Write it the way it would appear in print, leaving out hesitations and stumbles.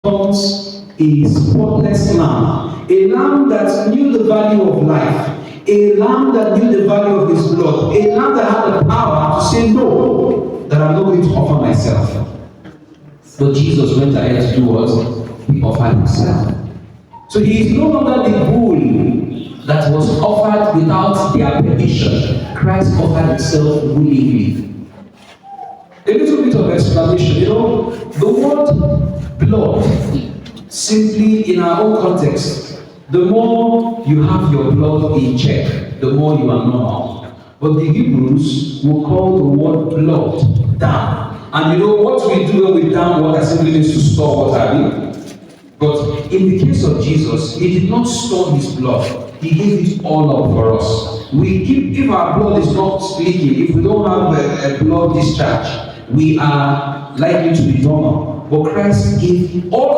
becomes a spotless lamb, a lamb that knew the value of life, a lamb that knew the value of his blood, a lamb that had the power to say no, that I'm not going to offer myself. But Jesus went ahead to do what? He offered himself. So he is no longer the bull that was offered without their permission. Christ offered himself willingly. A little bit of explanation. The word blood, simply in our own context, the more you have your blood in check, the more you are normal. But the Hebrews will call the word blood dam. And what we do when we dam water simply means to store water. But in the case of Jesus, he did not store his blood. He gave it all up for us. If our blood is not leaking, if we don't have a blood discharge, we are likely to be normal. But Christ gave all